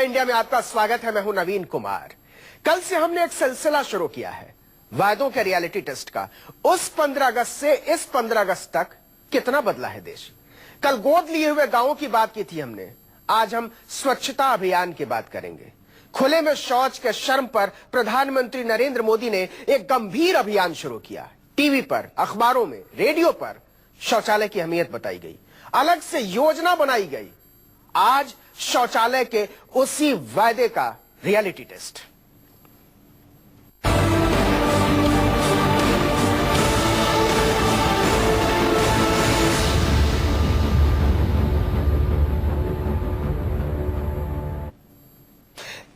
India में आपका स्वागत है। मैं हूं नवीन कुमार। कल से हमने एक सिलसिला शुरू किया है वायदों के रियलिटी टेस्ट का। उस 15 अगस्त से इस 15 अगस्त तक कितना बदला है देश। कल गोद लिए हुए गांवों की बात की थी हमने। आज हम स्वच्छता अभियान की बात करेंगे। खुले में शौच के शर्म पर प्रधानमंत्री नरेंद्र मोदी ने एक गंभीर अभियान शुरू किया। टीवी पर, अखबारों में, रेडियो पर शौचालय की अहमियत बताई गई, अलग से योजना बनाई गई। आज शौचालय के उसी वायदे का रियलिटी टेस्ट।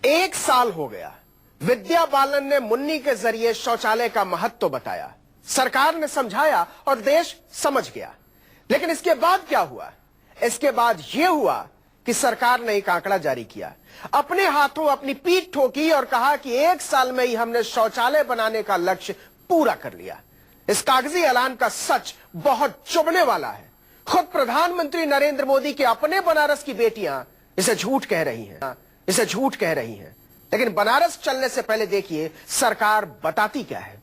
एक साल हो गया। विद्या बालन ने मुन्नी के जरिए शौचालय का महत्व बताया, सरकार ने समझाया और देश समझ गया। लेकिन इसके बाद क्या हुआ? इसके बाद यह हुआ कि सरकार ने एक आंकड़ा जारी किया, अपने हाथों अपनी पीठ ठोकी और कहा कि एक साल में ही हमने शौचालय बनाने का लक्ष्य पूरा कर लिया। इस कागजी ऐलान का सच बहुत चुभने वाला है। खुद प्रधानमंत्री नरेंद्र मोदी के अपने बनारस की बेटियां इसे झूठ कह रही हैं, लेकिन बनारस चलने से पहले देखिए सरकार बताती क्या है।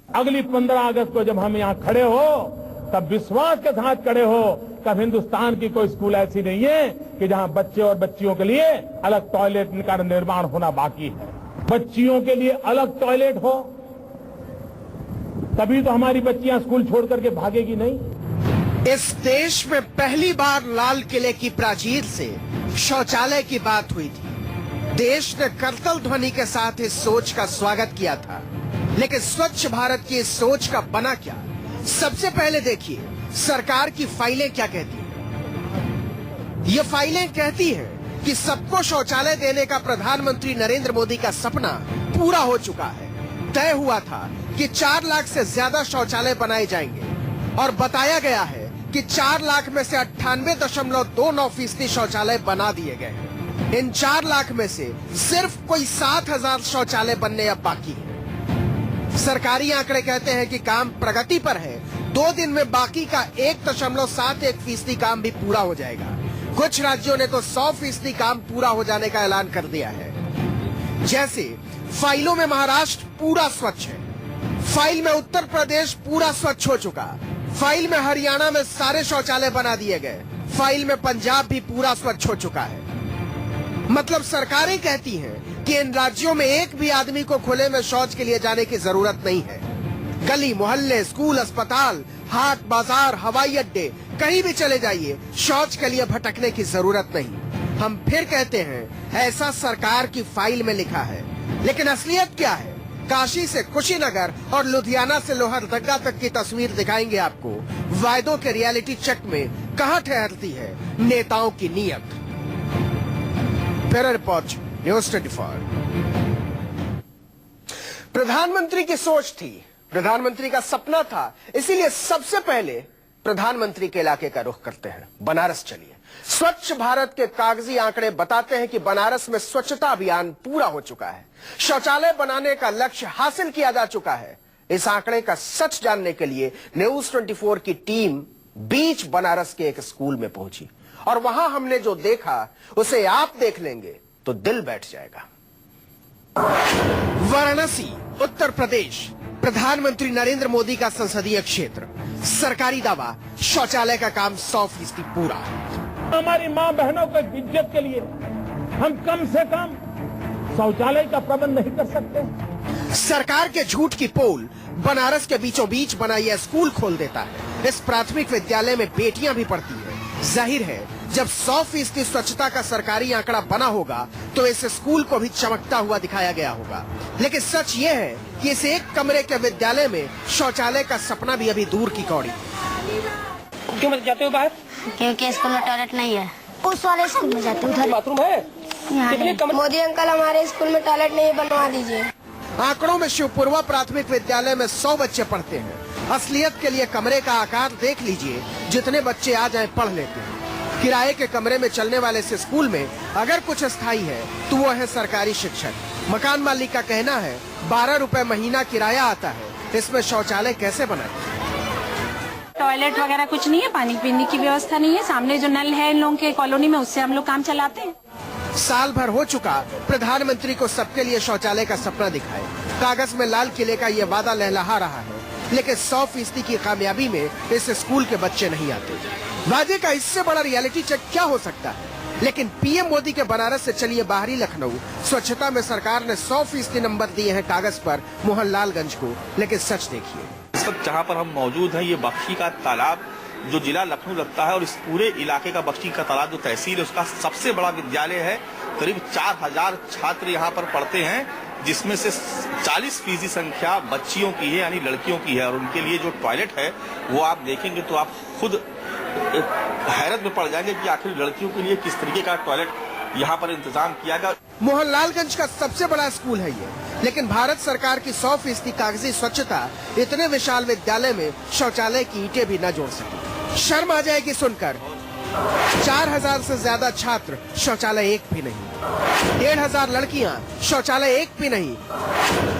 अगली 15 अगस्त को जब हम यहां खड़े हो तब विश्वास के साथ खड़े हो तब हिंदुस्तान की कोई स्कूल ऐसी नहीं है कि जहां बच्चे और बच्चियों के लिए अलग टॉयलेट का निर्माण होना बाकी है। बच्चियों के लिए अलग टॉयलेट हो तभी तो हमारी बच्चियां स्कूल छोड़ करके भागेगी नहीं। इस देश में पहली बार लाल किले की प्राचीर से शौचालय की बात हुई थी। देश ने करतल ध्वनि के साथ इस सोच का स्वागत किया था। लेकिन स्वच्छ भारत की इस सोच का बना क्या? सबसे पहले देखिए सरकार की फाइलें क्या कहती हैं। ये फाइलें कहती हैं कि सबको शौचालय देने का प्रधानमंत्री नरेंद्र मोदी का सपना पूरा हो चुका है। तय हुआ था कि 4 लाख से ज्यादा शौचालय बनाए जाएंगे और बताया गया है कि 4 लाख में से 98.29% शौचालय बना दिए गए हैं। इन 4 लाख में से सिर्फ कोई 7,000 शौचालय बनने अब बाकी है। सरकारी आंकड़े कहते हैं कि काम प्रगति पर है। 2 दिन में बाकी का 1.71% काम भी पूरा हो जाएगा। कुछ राज्यों ने तो 100% काम पूरा हो जाने का ऐलान कर दिया है। जैसे फाइलों में महाराष्ट्र पूरा स्वच्छ है, फाइल में उत्तर प्रदेश पूरा स्वच्छ हो चुका, फाइल में हरियाणा में सारे शौचालय बना दिए गए, फाइल में पंजाब भी पूरा स्वच्छ हो चुका है। मतलब सरकारें कहती हैं कि इन राज्यों में एक भी आदमी को खुले में शौच के लिए जाने की जरूरत नहीं है। गली मोहल्ले, स्कूल, अस्पताल, हाट बाजार, हवाई अड्डे, कहीं भी चले जाइए, शौच के लिए भटकने की जरूरत नहीं। हम फिर कहते हैं ऐसा सरकार की फाइल में लिखा है, लेकिन असलियत क्या है? काशी से कुशीनगर और लुधियाना से लोहरदगा तक की तस्वीर दिखाएंगे आपको। वायदों के रियलिटी चेक में कहां ठहरती है नेताओं की नीयत। Bureau report, news 24। प्रधानमंत्री की सोच थी, प्रधानमंत्री का सपना था, इसीलिए सबसे पहले प्रधानमंत्री के इलाके का रुख करते हैं। बनारस चलिए। स्वच्छ भारत के कागजी आंकड़े बताते हैं कि बनारस में स्वच्छता अभियान पूरा हो चुका है। शौचालय बनाने का लक्ष्य हासिल किया जा चुका है। इस आंकड़े का सच जानने के लिए न्यूज़ 24 की टीम बीच बनारस के एक स्कूल में पहुंची और वहां हमने जो देखा उसे आप देख लेंगे तो दिल बैठ जाएगा। वाराणसी, उत्तर प्रदेश, प्रधानमंत्री नरेंद्र मोदी का संसदीय क्षेत्र। सरकारी दावा, शौचालय का काम 100% पूरा। हमारी मां बहनों की इज्जत के लिए हम कम से कम शौचालय का प्रबंध नहीं कर सकते? सरकार के झूठ की पोल बनारस के बीचों बीच बना यह स्कूल खोल देता है। इस प्राथमिक विद्यालय में बेटियां भी पढ़ती हैं। जाहिर है जब 100% स्वच्छता का सरकारी आंकड़ा बना होगा तो इस स्कूल को भी चमकता हुआ दिखाया गया होगा। लेकिन सच ये है कि इस एक कमरे के विद्यालय में शौचालय का सपना भी अभी दूर की कौड़ी। क्यों मत जाते हो बाहर? क्योंकि स्कूल में टॉयलेट नहीं है। उस वाले स्कूल में जाते उधर बाथरूम है। मोदी अंकल हमारे स्कूल में टॉयलेट नहीं बनवा दीजिए। आंकड़ों में शिवपुरवा प्राथमिक विद्यालय में 100 बच्चे पढ़ते हैं। असलियत के लिए कमरे का आकार देख लीजिए, जितने बच्चे आ जाए पढ़ लेते हैं। किराए के कमरे में चलने वाले इस स्कूल में अगर कुछ स्थायी है तो वो है सरकारी शिक्षक। मकान मालिक का कहना है 12 रुपए महीना किराया आता है, इसमें शौचालय कैसे बनाए? टॉयलेट वगैरह कुछ नहीं है, पानी पीने की व्यवस्था नहीं है। सामने जो नल है इन लोगों के कॉलोनी में, उससे हम लोग काम चलाते हैं। साल भर हो चुका प्रधानमंत्री को सबके लिए शौचालय का सपना दिखाए। कागज में लाल किले का ये वादा लहलहा रहा है, लेकिन 100% की कामयाबी में इस स्कूल के बच्चे नहीं आते। वादे का इससे बड़ा रियलिटी चेक क्या हो सकता है? लेकिन पीएम मोदी के बनारस से चलिए बाहरी लखनऊ, स्वच्छता में सरकार ने 100% नंबर दिए हैं कागज पर मोहनलालगंज को, लेकिन सच देखिए। इस वक्त जहाँ पर हम मौजूद हैं, ये बख्शी का तालाब जो जिला लखनऊ लगता है और इस पूरे इलाके का बख्शी का तालाब जो तहसील है उसका सबसे बड़ा विद्यालय है। करीब 4000 छात्र यहाँ पर पढ़ते हैं, जिसमें से 40% संख्या बच्चियों की है, यानी लड़कियों की है। और उनके लिए जो टॉयलेट है वो आप देखेंगे तो आप खुद हैरत में पड़ जाएंगे कि आखिर लड़कियों के लिए किस तरीके का टॉयलेट यहाँ पर इंतजाम किया गया। मोहनलालगंज का सबसे बड़ा स्कूल है ये, लेकिन भारत सरकार की 100% कागजी स्वच्छता इतने विशाल विद्यालय में शौचालय की ईंटें भी न जोड़ सकी। शर्म आ जाएगी सुनकर। 4000 से ज्यादा छात्र, शौचालय एक भी नहीं। 1500 लड़कियां, शौचालय एक भी नहीं।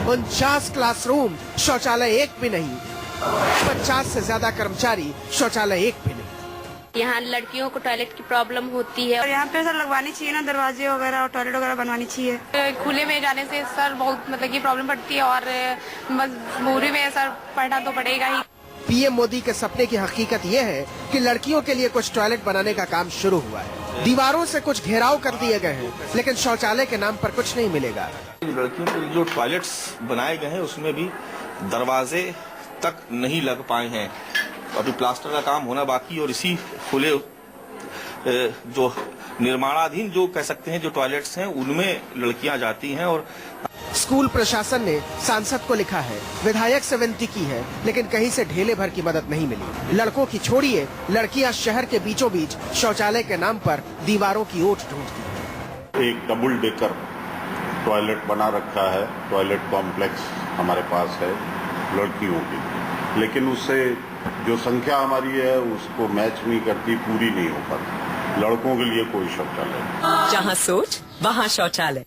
49 क्लासरूम, शौचालय एक भी नहीं। 50 से ज्यादा कर्मचारी, शौचालय एक भी नहीं। यहाँ लड़कियों को टॉयलेट की प्रॉब्लम होती है और यहाँ पे सर लगवानी चाहिए ना, दरवाजे वगैरह और टॉयलेट वगैरह बनवानी चाहिए। खुले में जाने से सर बहुत मतलब की प्रॉब्लम पड़ती है और मजबूरी में सर पढ़ना तो पड़ेगा ही। पीएम मोदी के सपने की हकीकत ये है कि लड़कियों के लिए कुछ टॉयलेट बनाने का काम शुरू हुआ है। दीवारों से कुछ घेराव कर दिए गए हैं, लेकिन शौचालय के नाम पर कुछ नहीं मिलेगा। लड़कियों के लिए जो टॉयलेट्स बनाए गए हैं उसमें भी दरवाजे तक नहीं लग पाए हैं। अभी प्लास्टर का काम होना बाकी, और इसी खुले जो निर्माणाधीन जो कह सकते हैं जो टॉयलेट्स हैं उनमें लड़कियां जाती हैं। और स्कूल प्रशासन ने सांसद को लिखा है, विधायक से विनती की है, लेकिन कहीं से ढेले भर की मदद नहीं मिली। लड़कों की छोड़िए, लड़कियां शहर के बीचों बीच शौचालय के नाम पर दीवारों की ओट ढूंढती हैं। एक डबल डेकर टॉयलेट बना रखा है, टॉयलेट कॉम्प्लेक्स हमारे पास है लड़कियों की, लेकिन उससे जो संख्या हमारी है उसको मैच नहीं करती, पूरी नहीं हो पाती। लड़कों के लिए कोई शौचालय, जहाँ सोच वहाँ शौचालय।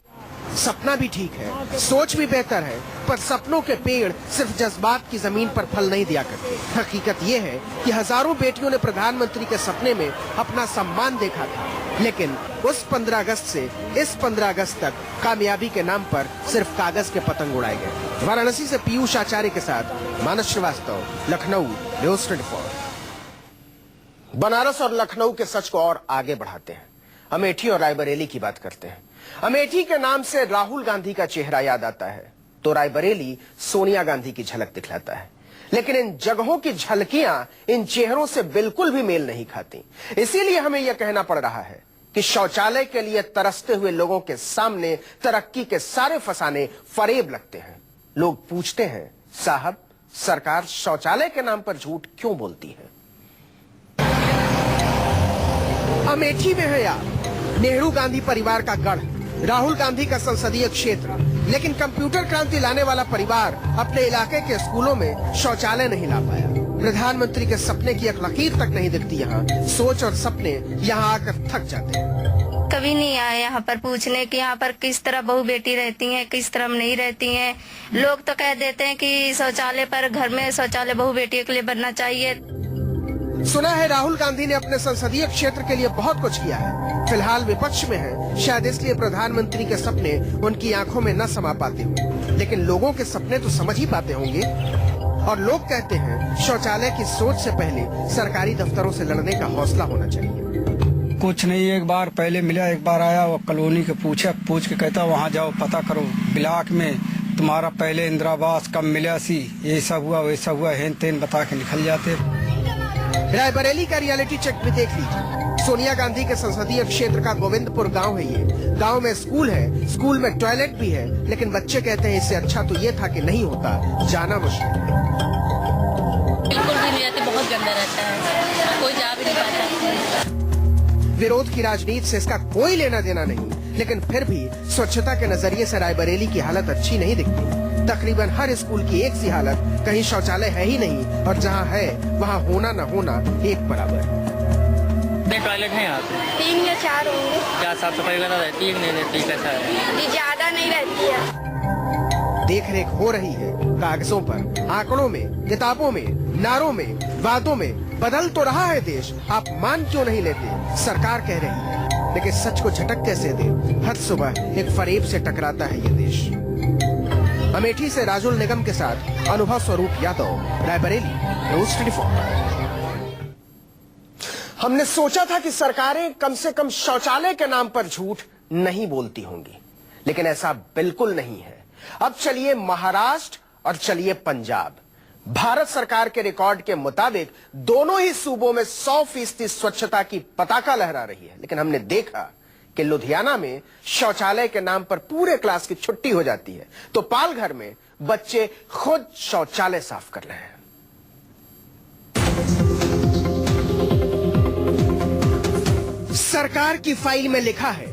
सपना भी ठीक है, सोच भी बेहतर है, पर सपनों के पेड़ सिर्फ जज्बात की जमीन पर फल नहीं दिया करते। हकीकत ये है कि हजारों बेटियों ने प्रधानमंत्री के सपने में अपना सम्मान देखा था, लेकिन उस 15 अगस्त से इस 15 अगस्त तक कामयाबी के नाम पर सिर्फ कागज के पतंग उड़ाए गए। वाराणसी से पीयूष आचार्य के साथ मानस श्रीवास्तव, लखनऊ, न्यूज़ 24। बनारस और लखनऊ के सच को और आगे बढ़ाते हैं। अमेठी और रायबरेली की बात करते हैं। अमेठी के नाम से राहुल गांधी का चेहरा याद आता है, तो रायबरेली सोनिया गांधी की झलक दिखलाता है। लेकिन इन जगहों की झलकियां इन चेहरों से बिल्कुल भी मेल नहीं खाती। इसीलिए हमें यह कहना पड़ रहा है कि शौचालय के लिए तरसते हुए लोगों के सामने तरक्की के सारे फसाने फरेब लगते हैं। लोग पूछते हैं, साहब सरकार शौचालय के नाम पर झूठ क्यों बोलती है? अमेठी में है यार नेहरू गांधी परिवार का गढ़, राहुल गांधी का संसदीय क्षेत्र, लेकिन कंप्यूटर क्रांति लाने वाला परिवार अपने इलाके के स्कूलों में शौचालय नहीं ला पाया। प्रधानमंत्री के सपने की एक लकीर तक नहीं दिखती यहाँ। सोच और सपने यहाँ आकर थक जाते हैं। कभी नहीं आए यहाँ पर पूछने कि यहाँ पर किस तरह बहू बेटी रहती हैं, किस तरह नहीं रहती हैं। लोग तो कह देते हैं कि शौचालय पर घर में शौचालय बहू बेटियों के लिए बनना चाहिए। सुना है राहुल गांधी ने अपने संसदीय क्षेत्र के लिए बहुत कुछ किया है। फिलहाल विपक्ष में है, शायद इसलिए प्रधानमंत्री के सपने उनकी आंखों में न समा पाते हों, लेकिन लोगों के सपने तो समझ ही पाते होंगे। और लोग कहते हैं शौचालय की सोच से पहले सरकारी दफ्तरों से लड़ने का हौसला होना चाहिए। कुछ नहीं, एक बार पहले मिला, एक बार आया, वो कॉलोनी के पूछ के कहता वहाँ जाओ पता करो ब्लॉक में तुम्हारा पहले इंदिरावास कब मिला सी, ये सब हुआ वैसा हुआ, हेन तेन बता के निकल जाते। रायबरेली का रियलिटी चेक भी देख लीजिए। सोनिया गांधी के संसदीय क्षेत्र का गोविंदपुर गांव है ये। गांव में स्कूल है, स्कूल में टॉयलेट भी है, लेकिन बच्चे कहते हैं इससे अच्छा तो ये था कि नहीं होता, जाना मुश्किल। बिल्कुल भी नहीं रहते, बहुत गंदा रहता है, कोई जा भी नहीं पाता। विरोध की राजनीति से इसका कोई लेना देना नहीं, लेकिन फिर भी स्वच्छता के नजरिए से रायबरेली की हालत अच्छी नहीं दिखती। तकरीबन हर स्कूल की एक सी हालत, कहीं शौचालय है ही नहीं, और जहाँ है वहाँ होना न होना एक बराबर। टॉयलेट है यहाँ पे 3 या 4 होंगे। क्या साफ सफाई वगैरह रहती है? नहीं रहती, कैसा है? ये ज्यादा नहीं रहती है। देख रेख हो रही है कागजों पर, आंकड़ों में, किताबों में, नारों में, वादों में। बदल तो रहा है देश, आप मान क्यों नहीं लेते? सरकार कह रही है लेकिन सच को झटक कैसे दे। हर सुबह एक फरेब से टकराता है ये देश। अमेठी से राजुल निगम के साथ अनुभव स्वरूप यादव, रायबरेली, न्यूज़ 24। हमने सोचा था कि सरकारें कम से कम शौचालय के नाम पर झूठ नहीं बोलती होंगी, लेकिन ऐसा बिल्कुल नहीं है। अब चलिए महाराष्ट्र और चलिए पंजाब। भारत सरकार के रिकॉर्ड के मुताबिक दोनों ही सूबों में 100% स्वच्छता की पताका लहरा रही है, लेकिन हमने देखा कि लुधियाना में शौचालय के नाम पर पूरे क्लास की छुट्टी हो जाती है, तो पालघर में बच्चे खुद शौचालय साफ कर रहे हैं। सरकार की फाइल में लिखा है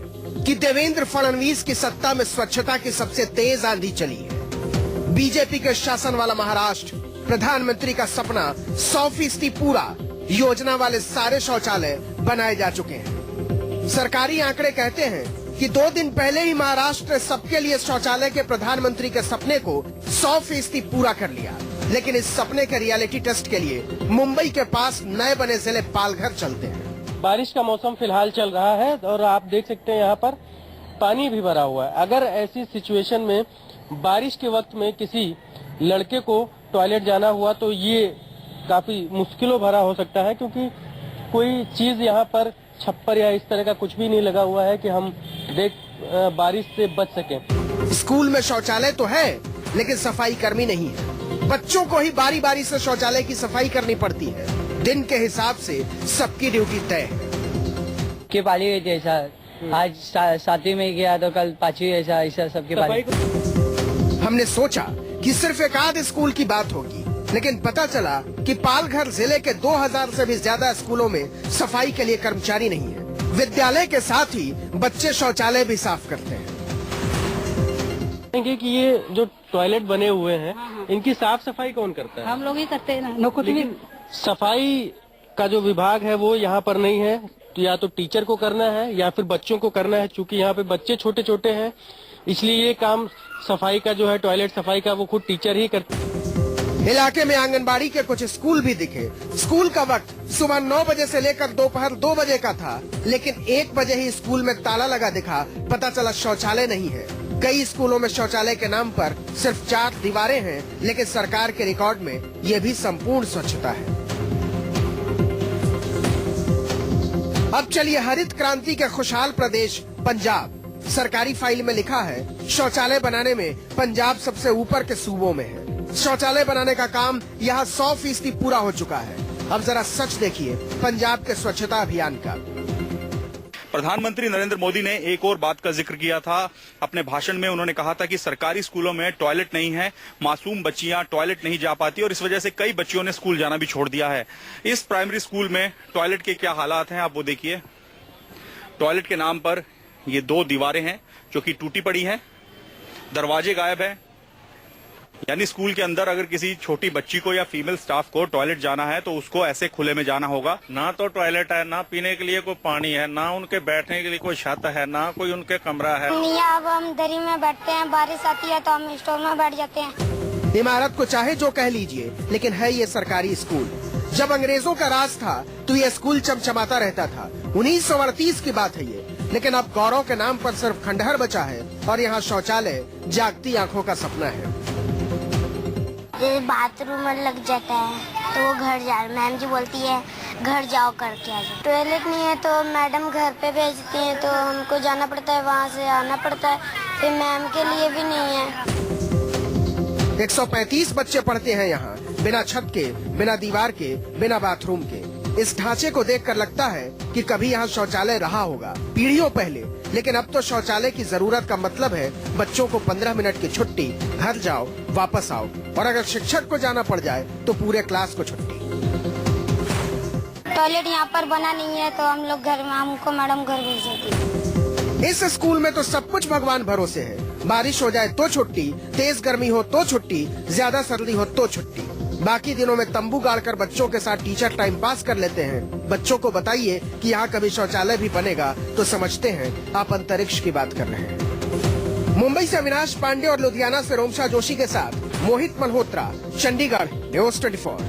कि देवेंद्र फडणवीस की सत्ता में स्वच्छता की सबसे तेज आंधी चली है। बीजेपी के शासन वाला महाराष्ट्र, प्रधानमंत्री का सपना 100% पूरा, योजना वाले सारे शौचालय बनाए जा चुके हैं। सरकारी आंकड़े कहते हैं कि 2 दिन पहले ही महाराष्ट्र ने सबके लिए शौचालय के प्रधानमंत्री के सपने को 100% पूरा कर लिया। लेकिन इस सपने के रियलिटी टेस्ट के लिए मुंबई के पास नए बने जिले पालघर चलते हैं। बारिश का मौसम फिलहाल चल रहा है और आप देख सकते हैं यहाँ पर पानी भी भरा हुआ है। अगर ऐसी सिचुएशन में बारिश के वक्त में किसी लड़के को टॉयलेट जाना हुआ तो ये काफी मुश्किलों भरा हो सकता है, क्योंकि कोई चीज यहाँ पर छप्पर या इस तरह का कुछ भी नहीं लगा हुआ है कि हम बारिश से बच सकें। स्कूल में शौचालय तो है, लेकिन सफाई कर्मी नहीं है। बच्चों को ही बारी बारी से शौचालय की सफाई करनी पड़ती है। दिन के हिसाब से सबकी ड्यूटी तय है। के पाली हुई थी ऐसा, आज 7वीं में गया तो कल 5वीं ऐसा सबके पाली। हमने सोचा कि सिर्फ एक आध स्कूल की बात होगी, लेकिन पता चला कि पालघर जिले के 2000 से भी ज्यादा स्कूलों में सफाई के लिए कर्मचारी नहीं है। विद्यालय के साथ ही बच्चे शौचालय भी साफ करते हैं। कि ये जो टॉयलेट बने हुए हैं इनकी साफ सफाई कौन करता है? हम लोग ही करते हैं ना। लेकिन सफाई का जो विभाग है वो यहाँ पर नहीं है, तो या तो टीचर को करना है या फिर बच्चों को करना है। चूंकि यहाँ पे बच्चे छोटे छोटे हैं, इसलिए ये काम सफाई का जो है टॉयलेट सफाई का वो खुद टीचर ही करते हैं। इलाके में आंगनबाड़ी के कुछ स्कूल भी दिखे। स्कूल का वक्त सुबह 9 बजे से लेकर दोपहर 2 बजे का था, लेकिन 1 बजे ही स्कूल में ताला लगा दिखा। पता चला शौचालय नहीं है। कई स्कूलों में शौचालय के नाम पर सिर्फ 4 दीवारें हैं, लेकिन सरकार के रिकॉर्ड में ये भी संपूर्ण स्वच्छता है। अब चलिए हरित क्रांति के खुशहाल प्रदेश पंजाब। सरकारी फाइल में लिखा है शौचालय बनाने में पंजाब सबसे ऊपर के सूबों में है। शौचालय बनाने का काम यहाँ 100% पूरा हो चुका है। अब जरा सच देखिए पंजाब के स्वच्छता अभियान का। प्रधानमंत्री नरेंद्र मोदी ने एक और बात का जिक्र किया था अपने भाषण में। उन्होंने कहा था कि सरकारी स्कूलों में टॉयलेट नहीं है, मासूम बच्चियां टॉयलेट नहीं जा पाती और इस वजह से कई बच्चियों ने स्कूल जाना भी छोड़ दिया है। इस प्राइमरी स्कूल में टॉयलेट के क्या हालात हैं आप वो देखिए। टॉयलेट के नाम पर ये 2 दीवारें हैं जो कि टूटी पड़ी हैं, दरवाजे गायब है। यानी स्कूल के अंदर अगर किसी छोटी बच्ची को या फीमेल स्टाफ को टॉयलेट जाना है तो उसको ऐसे खुले में जाना होगा। ना तो टॉयलेट है, ना पीने के लिए कोई पानी है, ना उनके बैठने के लिए कोई छत है, ना कोई उनके कमरा है। अब हम दरी में बैठते हैं, बारिश आती है तो हम स्टोर में बैठ जाते हैं। इमारत को चाहे जो कह लीजिए, लेकिन है ये सरकारी स्कूल। जब अंग्रेजों का राज था तो ये स्कूल चमचमाता रहता था। 1938 की बात है ये, लेकिन अब गौरव के नाम पर सिर्फ खंडहर बचा है और यहाँ शौचालय जागती आंखों का सपना है। बाथरूम में लग जाता है तो वो घर जा, मैम जी बोलती है घर जाओ करके आ जाओ। टॉयलेट नहीं है तो मैडम घर पे भेजती है तो हमको जाना पड़ता है, वहाँ से आना पड़ता है। फिर मैम के लिए भी नहीं है। 135 बच्चे पढ़ते हैं यहाँ, बिना छत के, बिना दीवार के, बिना बाथरूम के। इस ढांचे को देखकर लगता है कि कभी यहाँ शौचालय रहा होगा पीढ़ियों पहले, लेकिन अब तो शौचालय की जरूरत का मतलब है बच्चों को 15 मिनट की छुट्टी, घर जाओ वापस आओ, और अगर शिक्षक को जाना पड़ जाए तो पूरे क्लास को छुट्टी। टॉयलेट यहाँ पर बना नहीं है तो हम लोग घर में, हमको मैडम घर भेज देती है। इस स्कूल में तो सब कुछ भगवान भरोसे है। बारिश हो जाए तो छुट्टी, तेज गर्मी हो तो छुट्टी, ज्यादा सर्दी हो तो छुट्टी। बाकी दिनों में तंबू गाड़कर बच्चों के साथ टीचर टाइम पास कर लेते हैं। बच्चों को बताइए कि यहाँ कभी शौचालय भी बनेगा तो समझते हैं आप अंतरिक्ष की बात कर रहे हैं। मुंबई से अविनाश पांडे और लुधियाना से रोमशा जोशी के साथ मोहित मल्होत्रा, चंडीगढ़, न्यूज़ 24।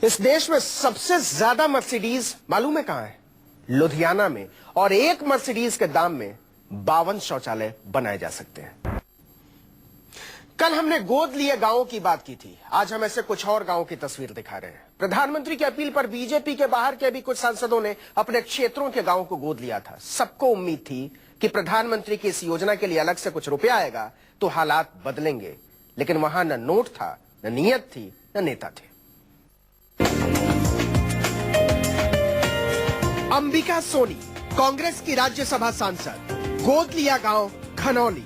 इस देश में सबसे ज्यादा मर्सिडीज मालूम है कहाँ है? लुधियाना में और एक मर्सिडीज के दाम में 52 शौचालय बनाए जा सकते हैं। कल हमने गोद लिए गांवों की बात की थी, आज हम ऐसे कुछ और गांवों की तस्वीर दिखा रहे हैं। प्रधानमंत्री की अपील पर बीजेपी के बाहर के भी कुछ सांसदों ने अपने क्षेत्रों के गांवों को गोद लिया था। सबको उम्मीद थी कि प्रधानमंत्री की इस योजना के लिए अलग से कुछ रुपया आएगा तो हालात बदलेंगे, लेकिन वहां न नोट था, न नीयत थी, न नेता थे। अंबिका सोनी, कांग्रेस की राज्यसभा सांसद, गोद लिया गांव खनौली।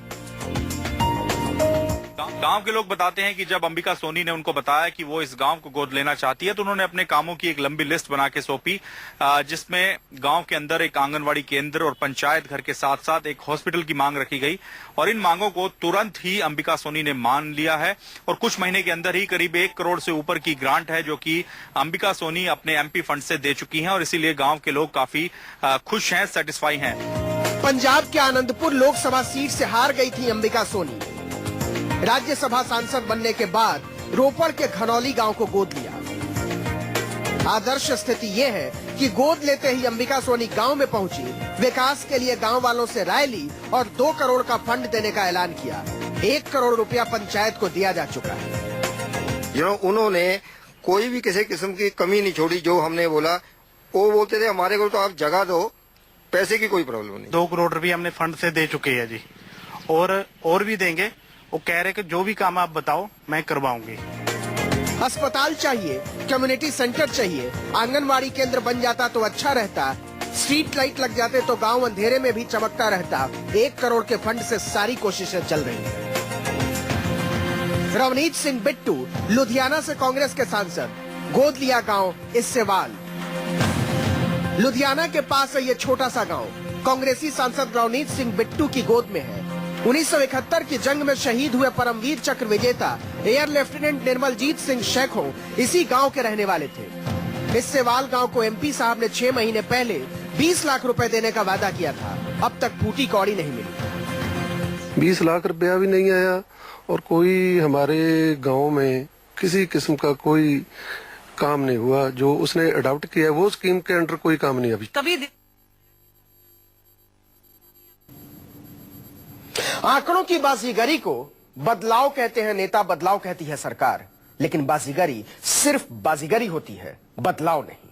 गांव के लोग बताते हैं कि जब अंबिका सोनी ने उनको बताया कि वो इस गांव को गोद लेना चाहती है तो उन्होंने अपने कामों की एक लंबी लिस्ट बना के सौंपी, जिसमें गांव के अंदर एक आंगनवाड़ी केंद्र और पंचायत घर के साथ साथ एक हॉस्पिटल की मांग रखी गई और इन मांगों को तुरंत ही अंबिका सोनी ने मान लिया है और कुछ महीने के अंदर ही करीब 1 करोड़ से ऊपर की ग्रांट है जो कि अंबिका सोनी अपने एमपी फंड से दे चुकी हैं और इसीलिए गांव के लोग काफी खुश हैं, सेटिस्फाई हैं। पंजाब के आनंदपुर लोकसभा सीट से हार गई थी अंबिका सोनी। राज्यसभा सांसद बनने के बाद रोपड़ के खनौली गांव को गोद लिया। आदर्श स्थिति यह है कि गोद लेते ही अंबिका सोनी गांव में पहुंची, विकास के लिए गांव वालों से राय ली और 2 करोड़ का फंड देने का ऐलान किया। 1 करोड़ रुपया पंचायत को दिया जा चुका है। उन्होंने कोई भी किसी किस्म की कमी नहीं छोड़ी। जो हमने बोला वो बोलते थे हमारे को तो आप जगह दो, पैसे की कोई प्रॉब्लम नहीं। 2 करोड़ रुपये हमने फंड से दे चुके हैं जी, और भी देंगे। वो कह रहे कि जो भी काम आप बताओ मैं करवाऊंगी। अस्पताल चाहिए, कम्युनिटी सेंटर चाहिए, आंगनवाड़ी केंद्र बन जाता तो अच्छा रहता, स्ट्रीट लाइट लग जाते तो गांव अंधेरे में भी चमकता रहता। 1 करोड़ के फंड से सारी कोशिशें चल रही हैं। रवनीत सिंह बिट्टू, लुधियाना से कांग्रेस के सांसद, गोद लिया गांव इस्सेवाल। लुधियाना के पास है ये छोटा सा गांव। कांग्रेसी सांसद रवनीत सिंह बिट्टू की गोद में है। 1971 की जंग में शहीद हुए परमवीर चक्र विजेता एयर लेफ्टिनेंट निर्मलजीत सिंह शैखों इसी गांव के रहने वाले थे। इस्सेवाल गांव को एमपी साहब ने 6 महीने पहले 20 लाख रुपए देने का वादा किया था। अब तक फूटी कौड़ी नहीं मिली। 20 लाख रुपया भी नहीं आया और कोई हमारे गांव में किसी किस्म का कोई काम नहीं हुआ। जो उसने अडॉप्ट किया वो स्कीम के अंडर कोई काम नहीं अभी कभी। आंकड़ों की बाजीगरी को बदलाव कहते हैं नेता, बदलाव कहती है सरकार, लेकिन बाजीगरी सिर्फ बाजीगरी होती है, बदलाव नहीं।